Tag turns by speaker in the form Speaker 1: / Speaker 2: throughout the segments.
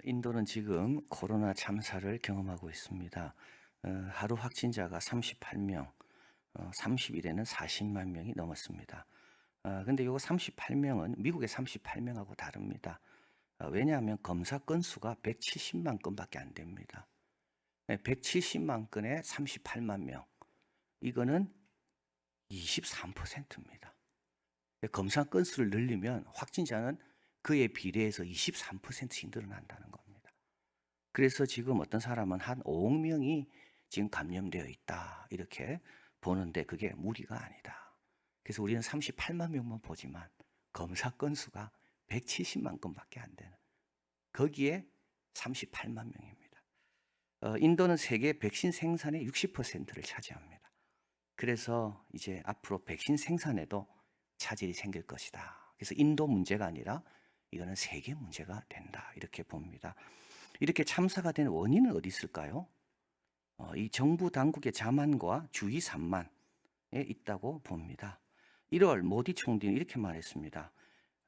Speaker 1: 인도는 지금 코로나 참사를 경험하고 있습니다. 하루 확진자가 38명, 30일에는 40만 명이 넘었습니다. 근데 이거 38명은 미국의 38명하고 다릅니다. 왜냐하면 검사 건수가 170만 건밖에 안 됩니다. 170만 건에 38만 명. 이거는 23%입니다. 검사 건수를 늘리면 확진자는 그에 비례해서 23%씩 늘어난다는 겁니다. 그래서 지금 어떤 사람은 한 5억 명이 지금 감염되어 있다 이렇게 보는데 그게 무리가 아니다. 그래서 우리는 38만 명만 보지만 검사 건수가 170만 건밖에 안 되는, 거기에 38만 명입니다. 인도는 세계 백신 생산의 60%를 차지합니다. 그래서 이제 앞으로 백신 생산에도 차질이 생길 것이다. 그래서 인도 문제가 아니라 이거는 세계 문제가 된다 이렇게 봅니다. 이렇게 참사가 된 원인은 어디 있을까요? 이 정부 당국의 자만과 주의 산만에 있다고 봅니다. 1월 모디 총리는 이렇게 말했습니다.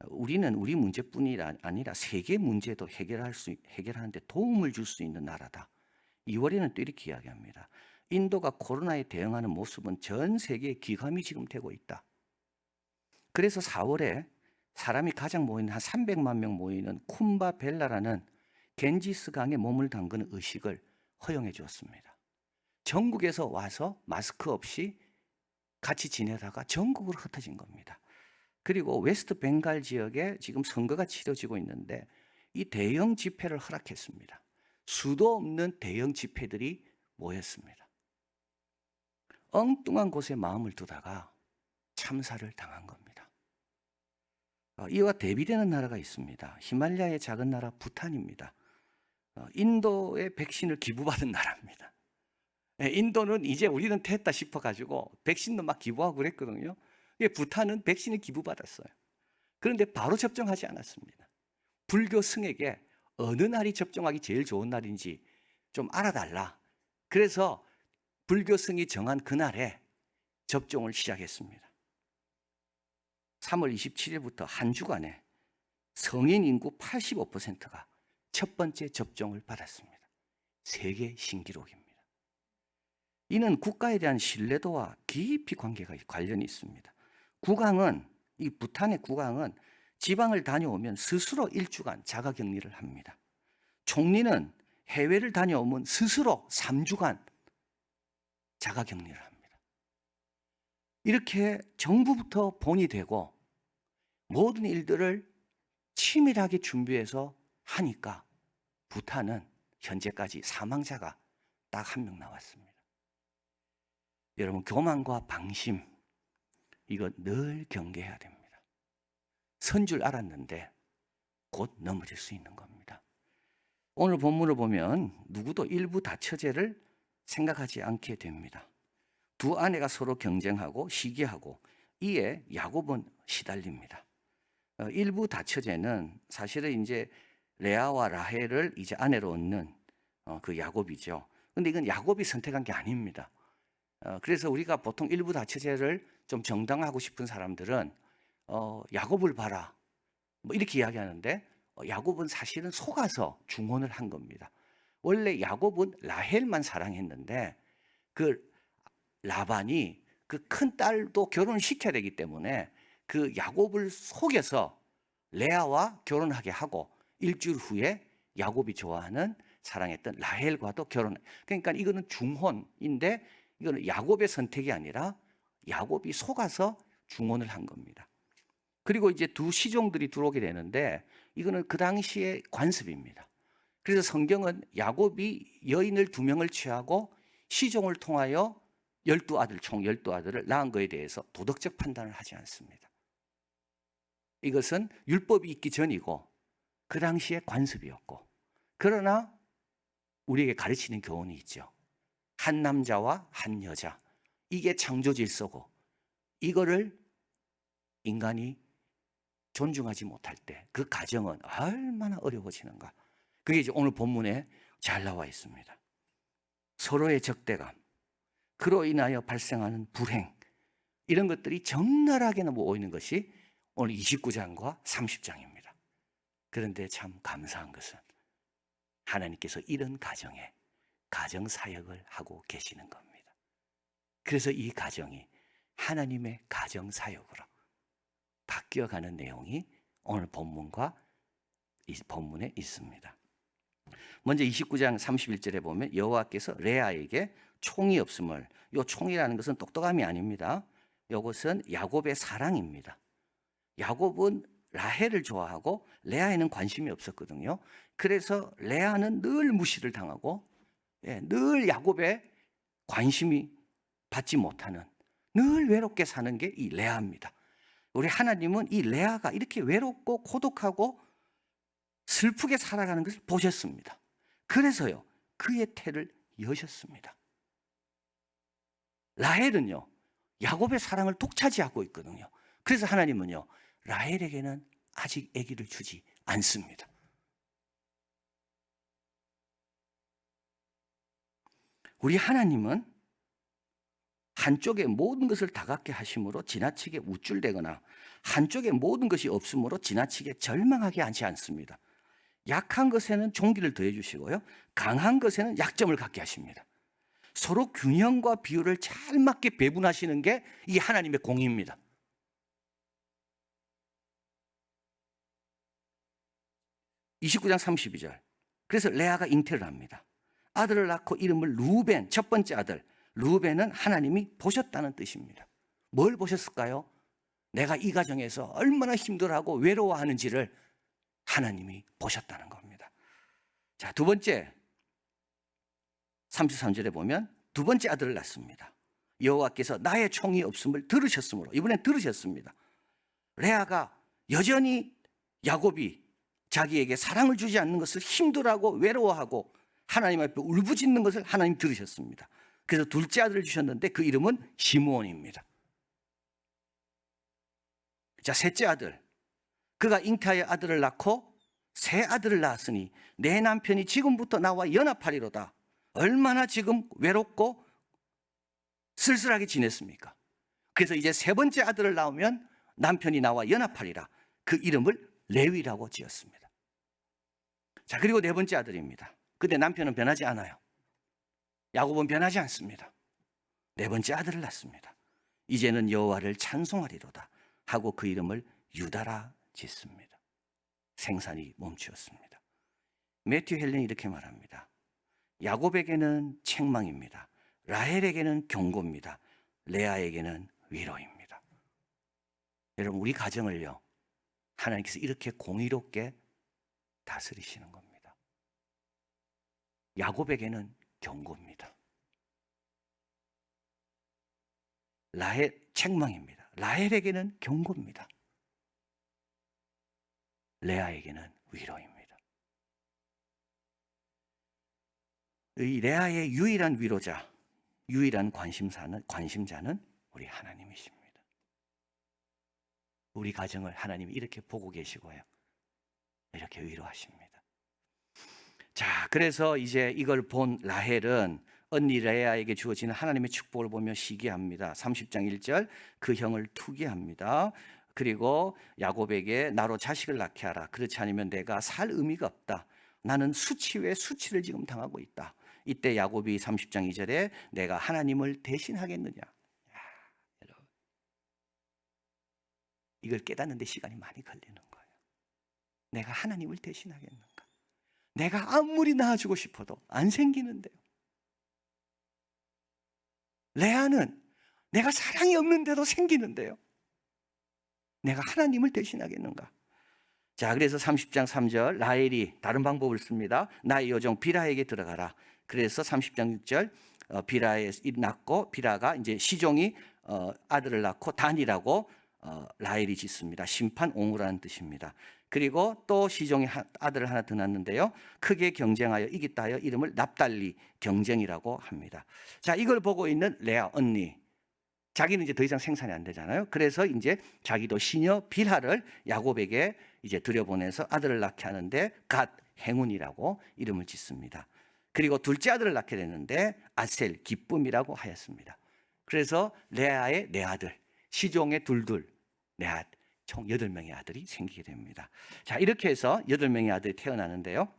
Speaker 1: 우리는 우리 문제뿐이 아니라 세계 문제도 해결하는데 도움을 줄 수 있는 나라다. 2월에는 또 이렇게 이야기합니다. 인도가 코로나에 대응하는 모습은 전 세계에 기감이 지금 되고 있다. 그래서 4월에 사람이 가장 모이는 한 300만 명 모이는 쿰바벨라라는 겐지스 강에 몸을 담그는 의식을 허용해 주었습니다. 전국에서 와서 마스크 없이 같이 지내다가 전국으로 흩어진 겁니다. 그리고 웨스트 벵갈 지역에 지금 선거가 치러지고 있는데 이 대형 집회를 허락했습니다. 수도 없는 대형 집회들이 모였습니다. 엉뚱한 곳에 마음을 두다가 참사를 당한 겁니다. 이와 대비되는 나라가 있습니다. 히말라야의 작은 나라 부탄입니다. 인도의 백신을 기부받은 나라입니다. 인도는 이제 우리는 됐다 싶어가지고 백신도 막 기부하고 그랬거든요. 부탄은 백신을 기부받았어요. 그런데 바로 접종하지 않았습니다. 불교 승에게 어느 날이 접종하기 제일 좋은 날인지 좀 알아달라. 그래서 불교 승이 정한 그날에 접종을 시작했습니다. 3월 27일부터 한 주간에 성인 인구 85%가 첫 번째 접종을 받았습니다. 세계 신기록입니다. 이는 국가에 대한 신뢰도와 깊이 관련이 있습니다. 이 부탄의 국왕은 지방을 다녀오면 스스로 일주간 자가격리를 합니다. 총리는 해외를 다녀오면 스스로 3주간 자가격리를 합니다. 이렇게 정부부터 본이 되고 모든 일들을 치밀하게 준비해서 하니까 부탄은 현재까지 사망자가 딱 1명 나왔습니다. 여러분, 교만과 방심, 이거 늘 경계해야 됩니다. 선 줄 알았는데 곧 넘어질 수 있는 겁니다. 오늘 본문을 보면 누구도 일부 다처제를 생각하지 않게 됩니다. 두 아내가 서로 경쟁하고 시기하고 이에 야곱은 시달립니다. 일부 다처제는 사실은 이제 레아와 라헬을 이제 아내로 얻는 그 야곱이죠. 근데 이건 야곱이 선택한 게 아닙니다. 그래서 우리가 보통 일부 다처제를 좀 정당하고 싶은 사람들은 야곱을 봐라 뭐 이렇게 이야기하는데 야곱은 사실은 속아서 중혼을 한 겁니다. 원래 야곱은 라헬만 사랑했는데 그 라반이 그 큰 딸도 결혼을 시켜야 되기 때문에 그 야곱을 속여서 레아와 결혼하게 하고 일주일 후에 야곱이 좋아하는 사랑했던 라헬과도 결혼. 그러니까 이거는 중혼인데 이거는 야곱의 선택이 아니라 야곱이 속아서 중혼을 한 겁니다. 그리고 이제 두 시종들이 들어오게 되는데 이거는 그 당시의 관습입니다. 그래서 성경은 야곱이 여인을 2명을 취하고 시종을 통하여 총 12아들을 낳은 것에 대해서 도덕적 판단을 하지 않습니다. 이것은 율법이 있기 전이고 그 당시의 관습이었고, 그러나 우리에게 가르치는 교훈이 있죠. 한 남자와 한 여자, 이게 창조 질서고 이거를 인간이 존중하지 못할 때 그 가정은 얼마나 어려워지는가. 그게 이제 오늘 본문에 잘 나와 있습니다. 서로의 적대감, 그로 인하여 발생하는 불행, 이런 것들이 적나라하게 모이는 것이 오늘 29장과 30장입니다. 그런데 참 감사한 것은 하나님께서 이런 가정에 가정사역을 하고 계시는 겁니다. 그래서 이 가정이 하나님의 가정사역으로 바뀌어가는 내용이 오늘 본문과 이 본문에 있습니다. 먼저 29장 31절에 보면 여호와께서 레아에게 총이 없음을, 이 총이라는 것은 똑똑함이 아닙니다. 이것은 야곱의 사랑입니다. 야곱은 라헬을 좋아하고 레아에는 관심이 없었거든요. 그래서 레아는 늘 무시를 당하고 늘 야곱의 관심이 받지 못하는, 늘 외롭게 사는 게 이 레아입니다. 우리 하나님은 이 레아가 이렇게 외롭고 고독하고 슬프게 살아가는 것을 보셨습니다. 그래서요, 그의 태를 여셨습니다. 라헬은요, 야곱의 사랑을 독차지하고 있거든요. 그래서 하나님은요, 라헬에게는 아직 아기를 주지 않습니다. 우리 하나님은 한쪽에 모든 것을 다 갖게 하심으로 지나치게 우쭐대거나 한쪽에 모든 것이 없으므로 지나치게 절망하게 하지 않습니다. 약한 것에는 종기를 더해 주시고요, 강한 것에는 약점을 갖게 하십니다. 서로 균형과 비율을 잘 맞게 배분하시는 게 이 하나님의 공의입니다. (29장 32절) 그래서 레아가 잉태를 합니다. 아들을 낳고 이름을 루벤, 첫 번째 아들 루벤은 하나님이 보셨다는 뜻입니다. 뭘 보셨을까요? 내가 이 가정에서 얼마나 힘들어하고 외로워하는지를 하나님이 보셨다는 겁니다. 자, 두 번째 33절에 보면 두 번째 아들을 낳습니다. 여호와께서 나의 총이 없음을 들으셨으므로, 이번엔 들으셨습니다. 레아가 여전히 야곱이 자기에게 사랑을 주지 않는 것을 힘들어하고 외로워하고 하나님 앞에 울부짖는 것을 하나님 들으셨습니다. 그래서 둘째 아들을 주셨는데 그 이름은 시므온입니다. 자, 셋째 아들, 그가 잉태하여 아들을 낳고 새 아들을 낳았으니 내 남편이 지금부터 나와 연합하리로다. 얼마나 지금 외롭고 쓸쓸하게 지냈습니까? 그래서 이제 세 번째 아들을 낳으면 남편이 나와 연합하리라. 그 이름을 레위라고 지었습니다. 자, 그리고 네 번째 아들입니다. 근데 남편은 변하지 않아요. 야곱은 변하지 않습니다. 네 번째 아들을 낳습니다. 이제는 여호와를 찬송하리로다 하고 그 이름을 유다라 짓습니다. 생산이 멈추었습니다. 매튜 헬렌이 이렇게 말합니다. 야곱에게는 책망입니다. 라헬에게는 경고입니다. 레아에게는 위로입니다. 여러분, 우리 가정을요, 하나님께서 이렇게 공의롭게 다스리시는 겁니다. 야곱에게는 경고입니다. 라헬 책망입니다. 라헬에게는 경고입니다. 레아에게는 위로입니다. 이 레아의 유일한 위로자, 유일한 관심자는 우리 하나님이십니다. 우리 가정을 하나님이 이렇게 보고 계시고요, 이렇게 위로하십니다. 자, 그래서 이제 이걸 본 라헬은 언니 레아에게 주어지는 하나님의 축복을 보며 시기합니다. 30장 1절 그 형을 투기합니다. 그리고 야곱에게 나로 자식을 낳게 하라. 그렇지 않으면 내가 살 의미가 없다. 나는 수치 외 수치를 지금 당하고 있다. 이때 야곱이 30장 2절에 내가 하나님을 대신하겠느냐. 여러분, 이걸 깨닫는 데 시간이 많이 걸리는 거예요. 내가 하나님을 대신하겠는가. 내가 아무리 낳아주고 싶어도 안 생기는데요. 레아는 내가 사랑이 없는데도 생기는데요. 내가 하나님을 대신하겠는가. 자, 그래서 30장 3절 라헬이 다른 방법을 씁니다. 나의 여종 비라에게 들어가라. 그래서 30장 6절 비라에 낳고 비라가 이제 시종이 아들을 낳고 단이라고 라헬이 짓습니다. 심판 옹호라는 뜻입니다. 그리고 또 시종이 아들을 하나 더 낳는데요, 크게 경쟁하여 이겼다 하여 이름을 납달리, 경쟁이라고 합니다. 자, 이걸 보고 있는 레아 언니, 자기는 이제 더 이상 생산이 안 되잖아요. 그래서 이제 자기도 시녀 빌하를 야곱에게 이제 들여보내서 아들을 낳게 하는데 갓 행운이라고 이름을 짓습니다. 그리고 둘째 아들을 낳게 됐는데 아셀, 기쁨이라고 하였습니다. 그래서 레아의 네 아들, 시종의 둘, 네, 총 8명의 아들이 생기게 됩니다. 자, 이렇게 해서 8명의 아들이 태어나는데요,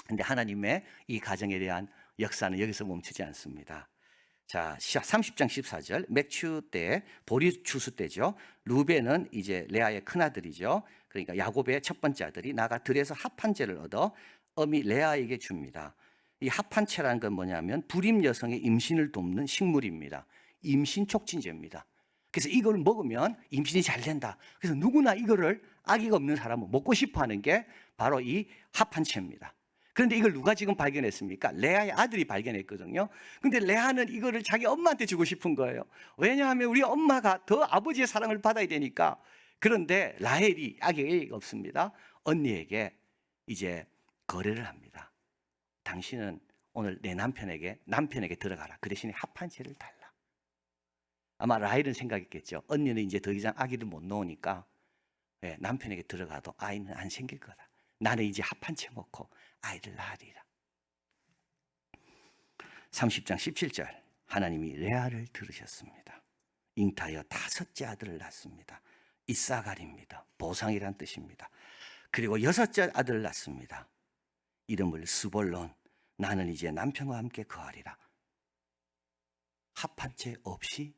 Speaker 1: 근데 하나님의 이 가정에 대한 역사는 여기서 멈추지 않습니다. 자, 30장 14절, 맥추 때, 보리 추수 때죠. 루벤은 이제 레아의 큰아들이죠. 그러니까 야곱의 첫 번째 아들이 나가 들에서 합한채를 얻어 어미 레아에게 줍니다. 이 합한채라는 건 뭐냐면 불임 여성의 임신을 돕는 식물입니다. 임신 촉진제입니다. 그래서 이걸 먹으면 임신이 잘 된다. 그래서 누구나 이거를 아기가 없는 사람은 먹고 싶어 하는 게 바로 이 합한채입니다. 그런데 이걸 누가 지금 발견했습니까? 레아의 아들이 발견했거든요. 근데 레아는 이거를 자기 엄마한테 주고 싶은 거예요. 왜냐하면 우리 엄마가 더 아버지의 사랑을 받아야 되니까. 그런데 라헬이 아기가 없습니다. 언니에게 이제 거래를 합니다. 당신은 오늘 내 남편에게 들어가라. 그 대신에 합한채를 달라. 아마 라헬은 생각했겠죠. 언니는 이제 더 이상 아기를 못 놓으니까 남편에게 들어가도 아이는 안 생길 거다. 나는 이제 합한채 먹고 아이를 낳으리라. 30장 17절, 하나님이 레아를 들으셨습니다. 잉타하여 5째 아들을 낳습니다. 이사갈입니다. 보상이란 뜻입니다. 그리고 6째 아들을 낳습니다. 이름을 스볼론, 나는 이제 남편과 함께 거하리라. 합한채 없이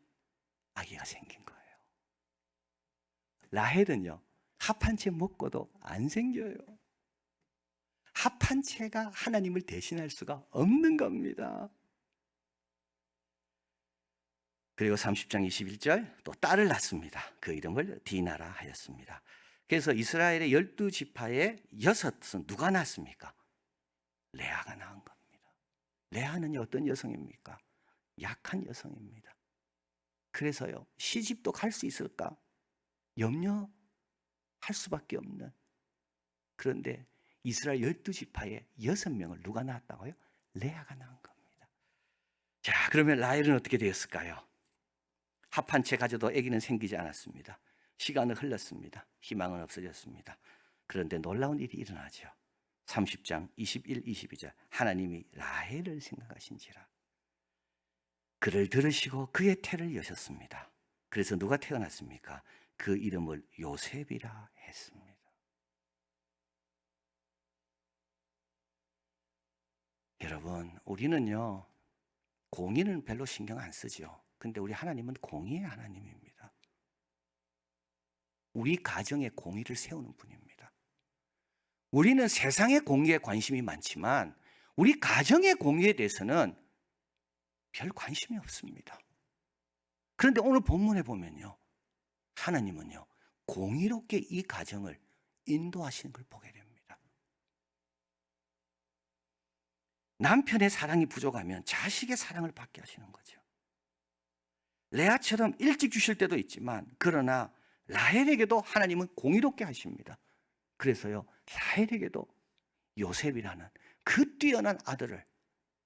Speaker 1: 아기가 생긴 거예요. 라헬은요, 합한채 먹고도 안 생겨요. 합한채가 하나님을 대신할 수가 없는 겁니다. 그리고 30장 21절, 또 딸을 낳습니다. 그 이름을 디나라 하였습니다. 그래서 이스라엘의 12지파의 6은 누가 낳습니까? 레아가 낳은 겁니다. 레아는 어떤 여성입니까? 약한 여성입니다. 그래서요, 시집도 갈 수 있을까? 염려할 수밖에 없는. 그런데 이스라엘 12지파의 6명을 누가 낳았다고요? 레아가 낳은 겁니다. 자, 그러면 라헬은 어떻게 되었을까요? 합한채 가져도 아기는 생기지 않았습니다. 시간은 흘렀습니다. 희망은 없어졌습니다. 그런데 놀라운 일이 일어나죠. 30장 21, 22절, 하나님이 라헬을 생각하신지라 그를 들으시고 그의 태를 여셨습니다. 그래서 누가 태어났습니까? 그 이름을 요셉이라 했습니다. 여러분, 우리는요, 공의는 별로 신경 안 쓰죠. 근데 우리 하나님은 공의의 하나님입니다. 우리 가정에 공의를 세우는 분입니다. 우리는 세상의 공의에 관심이 많지만 우리 가정의 공의에 대해서는 별 관심이 없습니다. 그런데 오늘 본문에 보면요, 하나님은요, 공의롭게 이 가정을 인도하시는 걸 보게 됩니다. 남편의 사랑이 부족하면 자식의 사랑을 받게 하시는 거죠. 레아처럼 일찍 주실 때도 있지만, 그러나 라헬에게도 하나님은 공의롭게 하십니다. 그래서요, 라헬에게도 요셉이라는 그 뛰어난 아들을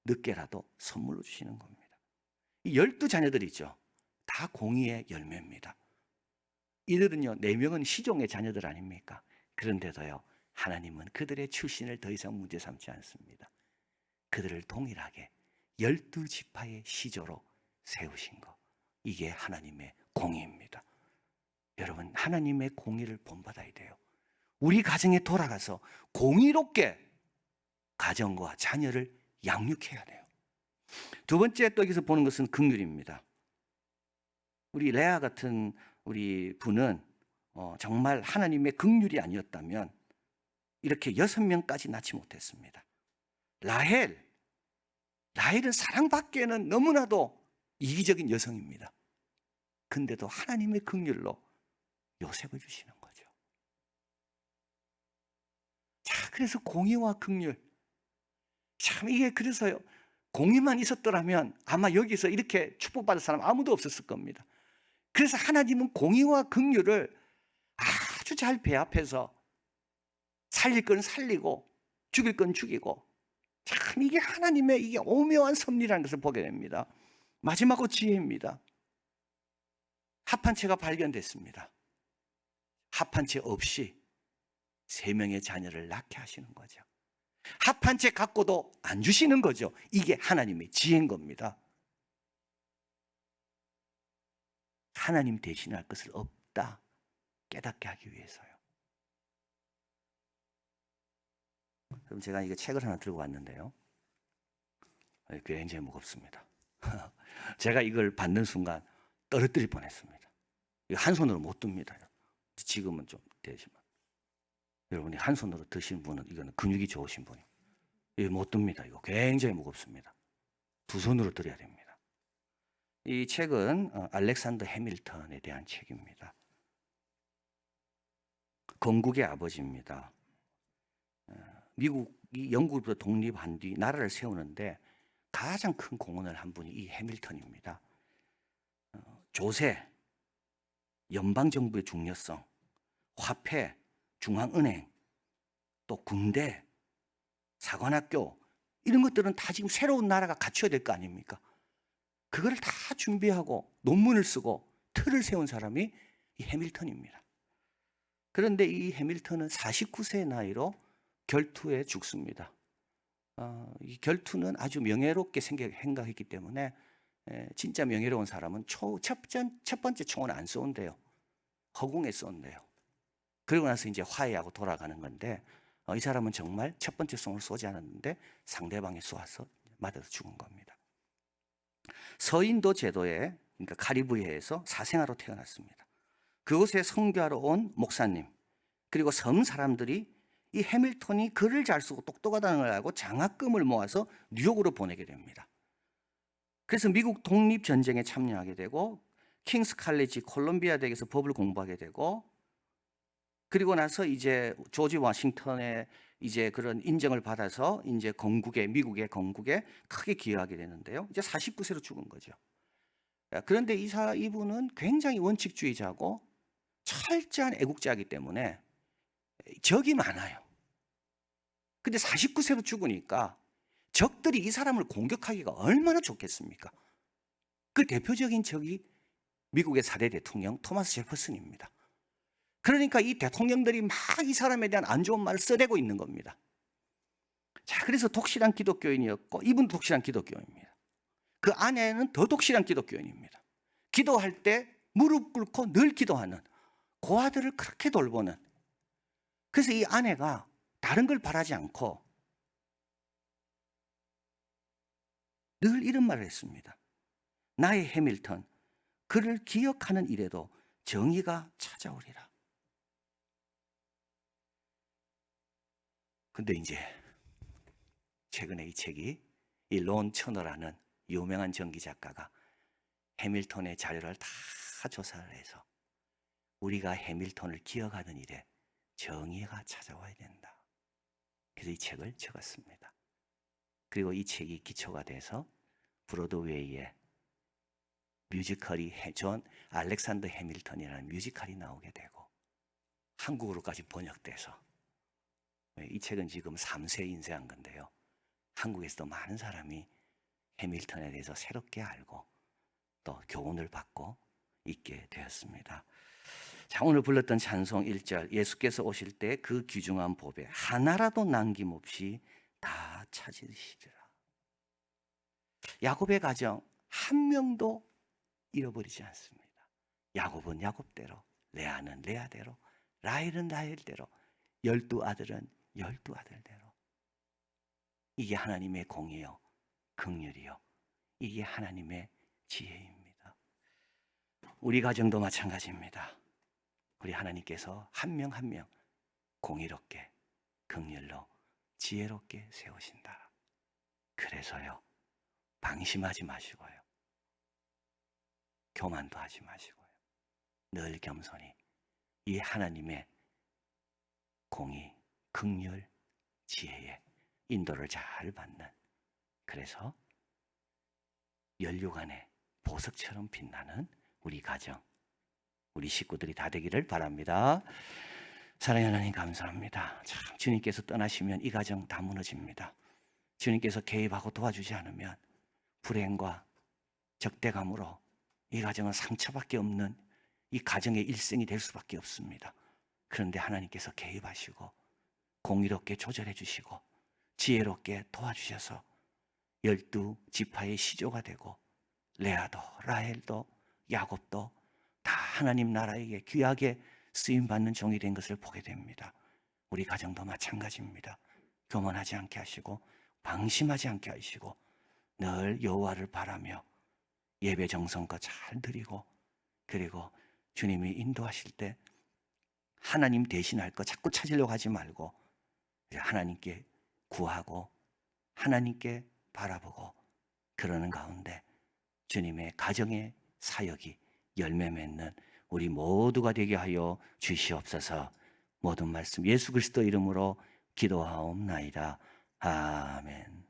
Speaker 1: 늦게라도 선물로 주시는 겁니다. 이 12자녀들이 있죠. 다 공의의 열매입니다. 이들은요, 4명은 시종의 자녀들 아닙니까? 그런데도요, 하나님은 그들의 출신을 더 이상 문제 삼지 않습니다. 그들을 동일하게 12지파의 시조로 세우신 것, 이게 하나님의 공의입니다. 여러분, 하나님의 공의를 본받아야 돼요. 우리 가정에 돌아가서 공의롭게 가정과 자녀를 양육해야 돼요. 두 번째 또 여기서 보는 것은 긍휼입니다. 우리 레아 같은 우리 분은 정말 하나님의 긍휼이 아니었다면 이렇게 6명까지 낳지 못했습니다. 라헬은 사랑받기에는 너무나도 이기적인 여성입니다. 근데도 하나님의 긍휼로 요셉을 주시는 거죠. 자, 그래서 공의와 긍휼, 참 이게 그래서요, 공의만 있었더라면 아마 여기서 이렇게 축복받을 사람 아무도 없었을 겁니다. 그래서 하나님은 공의와 긍휼을 아주 잘 배합해서 살릴 건 살리고 죽일 건 죽이고, 참 이게 하나님의 이게 오묘한 섭리라는 것을 보게 됩니다. 마지막으로 지혜입니다. 합한채가 발견됐습니다. 합한채 없이 3명의 자녀를 낳게 하시는 거죠. 합한채 갖고도 안 주시는 거죠. 이게 하나님의 지혜인 겁니다. 하나님 대신할 것을 없다 깨닫게 하기 위해서요. 그럼 제가 이거 책을 하나 들고 왔는데요. 굉장히 무겁습니다. 제가 이걸 받는 순간 떨어뜨릴 뻔했습니다. 이거 한 손으로 못 듭니다. 지금은 좀 되지만 여러분이 한 손으로 드신 분은 이거는 근육이 좋으신 분이 이거 못 듭니다. 이거 굉장히 무겁습니다. 두 손으로 들어야 됩니다. 이 책은 알렉산더 해밀턴에 대한 책입니다. 건국의 아버지입니다. 미국이 영국으로부터 독립한 뒤 나라를 세우는데 가장 큰 공헌을 한 분이 이 해밀턴입니다. 조세, 연방정부의 중요성, 화폐, 중앙은행, 또 군대, 사관학교 이런 것들은 다 지금 새로운 나라가 갖춰야 될 거 아닙니까? 그거를 다 준비하고 논문을 쓰고 틀을 세운 사람이 이 해밀턴입니다. 그런데 이 해밀턴은 49세의 나이로 결투에 죽습니다. 이 결투는 아주 명예롭게 생각했기 때문에 진짜 명예로운 사람은 첫 번째 총은 안 쏜대요. 허공에 쏜대요. 그리고 나서 이제 화해하고 돌아가는 건데 이 사람은 정말 첫 번째 총을 쏘지 않았는데 상대방이 쏘아서 맞아서 죽은 겁니다. 서인도 제도에 그러니까 카리브해에서 사생아로 태어났습니다. 그곳에 선교하러 온 목사님 그리고 섬 사람들이 이 해밀턴이 글을 잘 쓰고 똑똑하다는 걸 알고 장학금을 모아서 뉴욕으로 보내게 됩니다. 그래서 미국 독립전쟁에 참여하게 되고 킹스 칼리지 콜롬비아 대학에서 법을 공부하게 되고 그리고 나서 이제 조지 워싱턴의 이제 그런 인정을 받아서 이제 미국의 건국에 크게 기여하게 되는데요. 이제 49세로 죽은 거죠. 그런데 이분은 굉장히 원칙주의자고 철저한 애국자이기 때문에 적이 많아요. 근데 49세로 죽으니까 적들이 이 사람을 공격하기가 얼마나 좋겠습니까? 그 대표적인 적이 미국의 4대 대통령 토마스 제퍼슨입니다. 그러니까 이 대통령들이 막 이 사람에 대한 안 좋은 말을 써대고 있는 겁니다. 자, 그래서 독실한 기독교인이었고 이분도 독실한 기독교인입니다. 그 아내는 더 독실한 기독교인입니다. 기도할 때 무릎 꿇고 늘 기도하는 그 아들을 그렇게 돌보는. 그래서 이 아내가 다른 걸 바라지 않고 늘 이런 말을 했습니다. 나의 해밀턴, 그를 기억하는 일에도 정의가 찾아오리라. 근데 이제 최근에 이 책이 이 론 처너라는 유명한 전기 작가가 해밀턴의 자료를 다 조사를 해서 우리가 해밀턴을 기억하는 일에 정의가 찾아와야 된다. 그래서 이 책을 적었습니다. 그리고 이 책이 기초가 돼서 브로드웨이에 뮤지컬이 존 알렉산더 해밀턴이라는 뮤지컬이 나오게 되고 한국어로까지 번역돼서 이 책은 지금 3세 인쇄한 건데요. 한국에서도 많은 사람이 해밀턴에 대해서 새롭게 알고 또 교훈을 받고 있게 되었습니다. 자, 오늘 불렀던 찬송 1절 예수께서 오실 때 그 귀중한 보배 하나라도 남김없이 다 찾으시리라. 야곱의 가정 한 명도 잃어버리지 않습니다. 야곱은 야곱대로, 레아는 레아대로, 라헬은 라헬대로, 12아들은 12아들대로. 이게 하나님의 공이요, 긍휼이요, 이게 하나님의 지혜입니다. 우리 가정도 마찬가지입니다. 우리 하나님께서 한 명 한 명 공의롭게, 긍휼로, 지혜롭게 세우신다. 그래서요, 방심하지 마시고요, 교만도 하지 마시고요, 늘 겸손히 이 하나님의 공의, 긍휼, 지혜에 인도를 잘 받는, 그래서 연료관의 보석처럼 빛나는 우리 가정, 우리 식구들이 다 되기를 바랍니다. 사랑하는 하나님 감사합니다. 참 주님께서 떠나시면 이 가정 다 무너집니다. 주님께서 개입하고 도와주지 않으면 불행과 적대감으로 이 가정은 상처밖에 없는 이 가정의 일생이 될 수밖에 없습니다. 그런데 하나님께서 개입하시고 공의롭게 조절해 주시고 지혜롭게 도와주셔서 12지파의 시조가 되고 레아도 라헬도 야곱도 다 하나님 나라에게 귀하게 쓰임받는 종이 된 것을 보게 됩니다. 우리 가정도 마찬가지입니다. 교만하지 않게 하시고 방심하지 않게 하시고 늘 여호와를 바라며 예배 정성껏 잘 드리고, 그리고 주님이 인도하실 때 하나님 대신할 거 자꾸 찾으려고 하지 말고 하나님께 구하고 하나님께 바라보고 그러는 가운데 주님의 가정의 사역이 열매 맺는 우리 모두가 되게 하여 주시옵소서. 모든 말씀 예수 그리스도 이름으로 기도하옵나이다. 아멘.